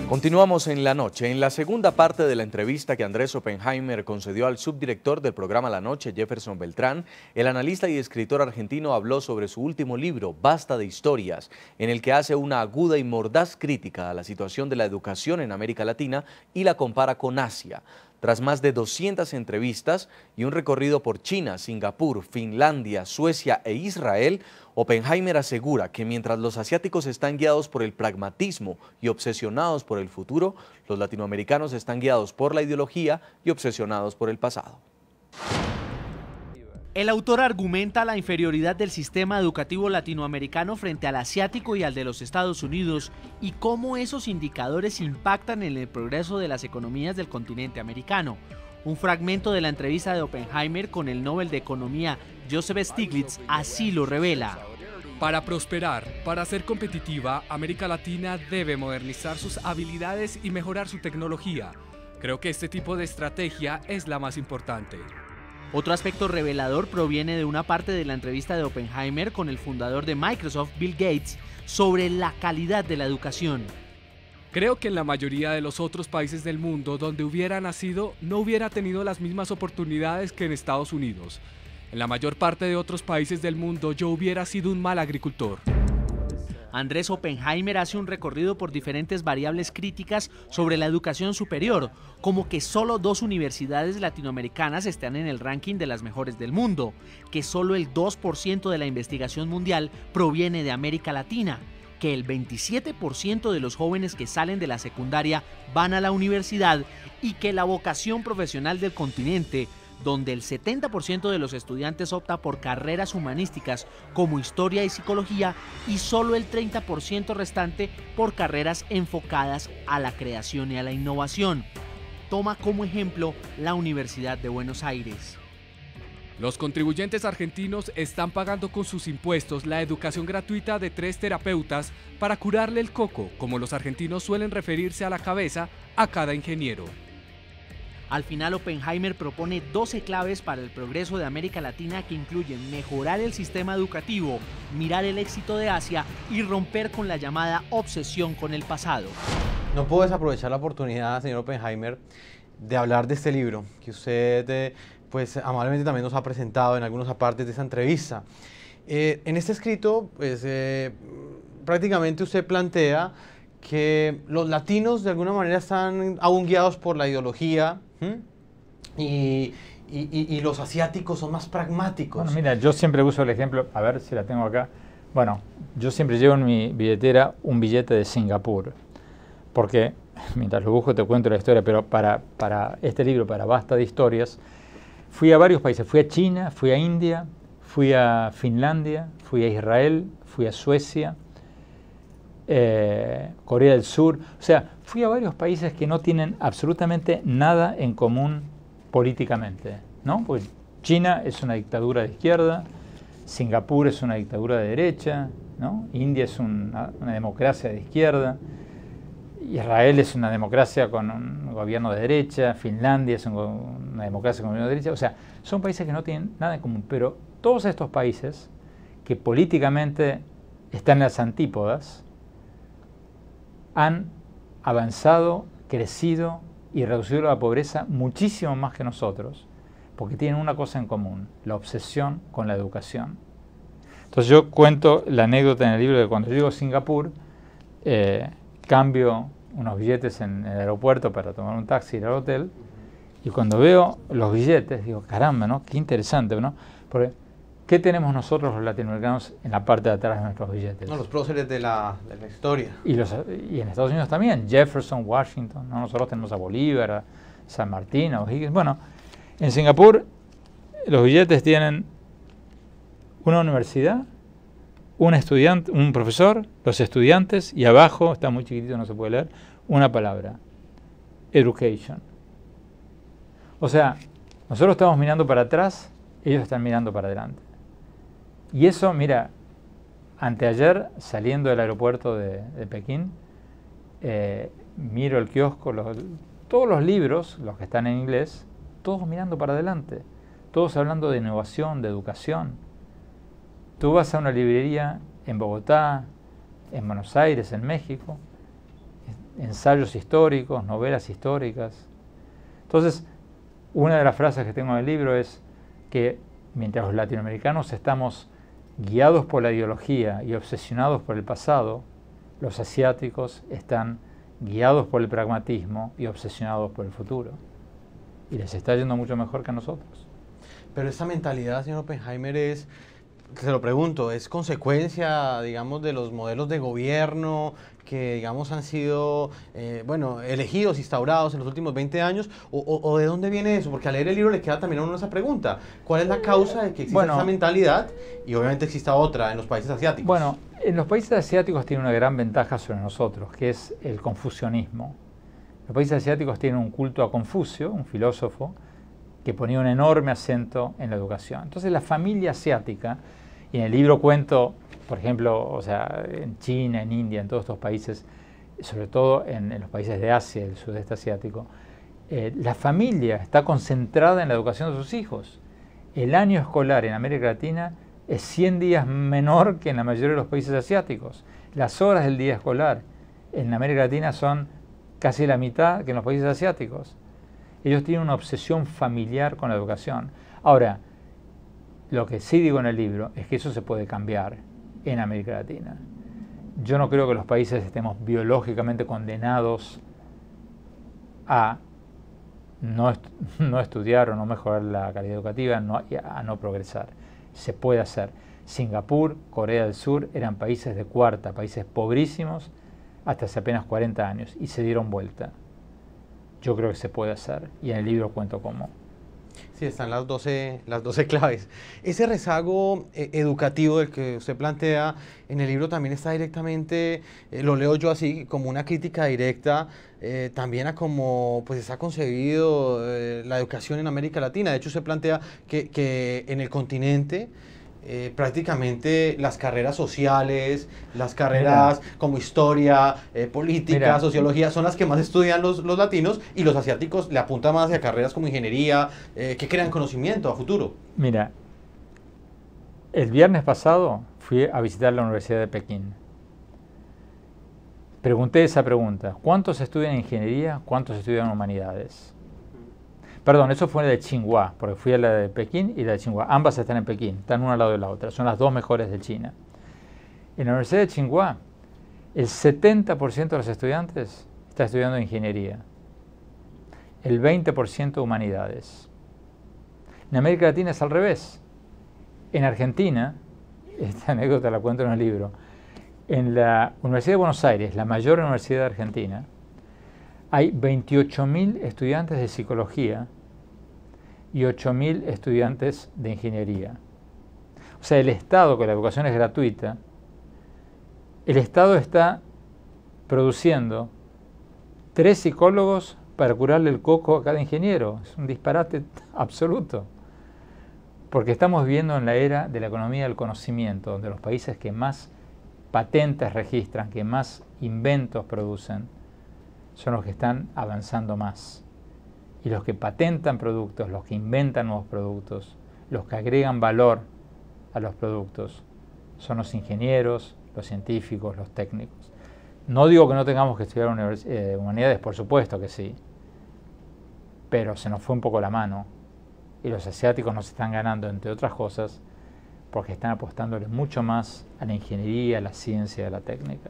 Continuamos en La Noche. En la segunda parte de la entrevista que Andrés Oppenheimer concedió al subdirector del programa La Noche, Jefferson Beltrán, el analista y escritor argentino habló sobre su último libro, Basta de Historias, en el que hace una aguda y mordaz crítica a la situación de la educación en América Latina y la compara con Asia. Tras más de 200 entrevistas y un recorrido por China, Singapur, Finlandia, Suecia e Israel, Oppenheimer asegura que mientras los asiáticos están guiados por el pragmatismo y obsesionados por el futuro, los latinoamericanos están guiados por la ideología y obsesionados por el pasado. El autor argumenta la inferioridad del sistema educativo latinoamericano frente al asiático y al de los Estados Unidos y cómo esos indicadores impactan en el progreso de las economías del continente americano. Un fragmento de la entrevista de Oppenheimer con el Nobel de Economía Joseph Stiglitz así lo revela. Para prosperar, para ser competitiva, América Latina debe modernizar sus habilidades y mejorar su tecnología. Creo que este tipo de estrategia es la más importante. Otro aspecto revelador proviene de una parte de la entrevista de Oppenheimer con el fundador de Microsoft, Bill Gates, sobre la calidad de la educación. Creo que en la mayoría de los otros países del mundo donde hubiera nacido no hubiera tenido las mismas oportunidades que en Estados Unidos. En la mayor parte de otros países del mundo yo hubiera sido un mal agricultor. Andrés Oppenheimer hace un recorrido por diferentes variables críticas sobre la educación superior, como que solo 2 universidades latinoamericanas están en el ranking de las mejores del mundo, que solo el 2% de la investigación mundial proviene de América Latina, que el 27% de los jóvenes que salen de la secundaria van a la universidad y que la vocación profesional del continente, donde el 70% de los estudiantes opta por carreras humanísticas como historia y psicología y solo el 30% restante por carreras enfocadas a la creación y a la innovación. Toma como ejemplo la Universidad de Buenos Aires. Los contribuyentes argentinos están pagando con sus impuestos la educación gratuita de 3 terapeutas para curarle el coco, como los argentinos suelen referirse a la cabeza a cada ingeniero. Al final, Oppenheimer propone 12 claves para el progreso de América Latina que incluyen mejorar el sistema educativo, mirar el éxito de Asia y romper con la llamada obsesión con el pasado. No puedo desaprovechar la oportunidad, señor Oppenheimer, de hablar de este libro que usted pues amablemente también nos ha presentado en algunas partes de esa entrevista. En este escrito, pues prácticamente usted plantea que los latinos de alguna manera están aún guiados por la ideología y los asiáticos son más pragmáticos. Bueno, mira, yo siempre uso el ejemplo, a ver si la tengo acá. Bueno, yo siempre llevo en mi billetera un billete de Singapur, porque mientras lo busco te cuento la historia, pero para este libro, para Basta de Historias, fui a varios países, fui a China, fui a India, fui a Finlandia, fui a Israel, fui a Suecia, Corea del Sur, o sea, fui a varios países que no tienen absolutamente nada en común políticamente, ¿no? Pues China es una dictadura de izquierda, Singapur es una dictadura de derecha, ¿no? India es una democracia de izquierda, Israel es una democracia con un gobierno de derecha, Finlandia es una democracia con un gobierno de derecha, o sea, son países que no tienen nada en común, pero todos estos países que políticamente están en las antípodas, han avanzado, crecido y reducido la pobreza muchísimo más que nosotros, porque tienen una cosa en común, la obsesión con la educación. Entonces yo cuento la anécdota en el libro de cuando llego a Singapur, cambio unos billetes en el aeropuerto para tomar un taxi y ir al hotel, y cuando veo los billetes digo, caramba, ¿no? Qué interesante, ¿no? Porque ¿qué tenemos nosotros los latinoamericanos en la parte de atrás de nuestros billetes? No, los próceres de la historia. Y en Estados Unidos también, Jefferson, Washington, ¿no? Nosotros tenemos a Bolívar, a San Martín, a O'Higgins. Bueno, en Singapur los billetes tienen una universidad, un estudiante, un profesor, los estudiantes, y abajo, está muy chiquitito, no se puede leer, una palabra, education. O sea, nosotros estamos mirando para atrás, ellos están mirando para adelante. Y eso, mira, anteayer, saliendo del aeropuerto de Pekín, miro el kiosco, todos los libros, los que están en inglés, todos mirando para adelante, todos hablando de innovación, de educación. Tú vas a una librería en Bogotá, en Buenos Aires, en México, ensayos históricos, novelas históricas. Entonces, una de las frases que tengo en el libro es que mientras los latinoamericanos estamos guiados por la ideología y obsesionados por el pasado, los asiáticos están guiados por el pragmatismo y obsesionados por el futuro. Y les está yendo mucho mejor que a nosotros. Pero esta mentalidad, señor Oppenheimer, se lo pregunto, ¿es consecuencia, digamos, de los modelos de gobierno que, digamos, han sido, elegidos, instaurados en los últimos 20 años? ¿O de dónde viene eso? Porque al leer el libro le queda también a uno esa pregunta. ¿Cuál es la causa de que exista esa mentalidad y obviamente exista otra en los países asiáticos? Bueno, en los países asiáticos tienen una gran ventaja sobre nosotros, que es el confucianismo. Los países asiáticos tienen un culto a Confucio, un filósofo, que ponía un enorme acento en la educación. Entonces la familia asiática, y en el libro cuento, por ejemplo, en China, en India, en todos estos países, sobre todo en los países de Asia, el sudeste asiático, la familia está concentrada en la educación de sus hijos. El año escolar en América Latina es 100 días menor que en la mayoría de los países asiáticos. Las horas del día escolar en América Latina son casi la mitad que en los países asiáticos. Ellos tienen una obsesión familiar con la educación. Ahora, lo que sí digo en el libro es que eso se puede cambiar en América Latina. Yo no creo que los países estemos biológicamente condenados a no estudiar o no mejorar la calidad educativa, a no progresar. Se puede hacer. Singapur, Corea del Sur eran países de cuarta, países pobrísimos hasta hace apenas 40 años y se dieron vuelta. Yo creo que se puede hacer y en el libro cuento cómo. Sí, están las 12 claves. Ese rezago educativo del que usted plantea en el libro también está directamente, lo leo yo así, como una crítica directa también a cómo pues, está concebido la educación en América Latina. De hecho, usted plantea que en el continente prácticamente las carreras sociales, las carreras como historia, política, sociología, son las que más estudian los latinos, y los asiáticos le apuntan más hacia carreras como ingeniería, que crean conocimiento a futuro. Mira, el viernes pasado fui a visitar la Universidad de Pekín. Pregunté esa pregunta: ¿cuántos estudian ingeniería? ¿Cuántos estudian humanidades? Perdón, eso fue la de Tsinghua, porque fui a la de Pekín y la de Tsinghua. Ambas están en Pekín, están una al lado de la otra. Son las dos mejores de China. En la Universidad de Tsinghua, el 70% de los estudiantes está estudiando ingeniería, el 20% humanidades. En América Latina es al revés. En Argentina, esta anécdota la cuento en el libro, en la Universidad de Buenos Aires, la mayor universidad de Argentina, hay 28.000 estudiantes de psicología y 8.000 estudiantes de ingeniería. O sea, el Estado, que la educación es gratuita, el Estado está produciendo 3 psicólogos para curarle el coco a cada ingeniero. Es un disparate absoluto. Porque estamos viviendo en la era de la economía del conocimiento, donde los países que más patentes registran, que más inventos producen, son los que están avanzando más. Y los que patentan productos, los que inventan nuevos productos, los que agregan valor a los productos, son los ingenieros, los científicos, los técnicos. No digo que no tengamos que estudiar humanidades, por supuesto que sí, pero se nos fue un poco la mano y los asiáticos nos están ganando, entre otras cosas, porque están apostándole mucho más a la ingeniería, a la ciencia, a la técnica.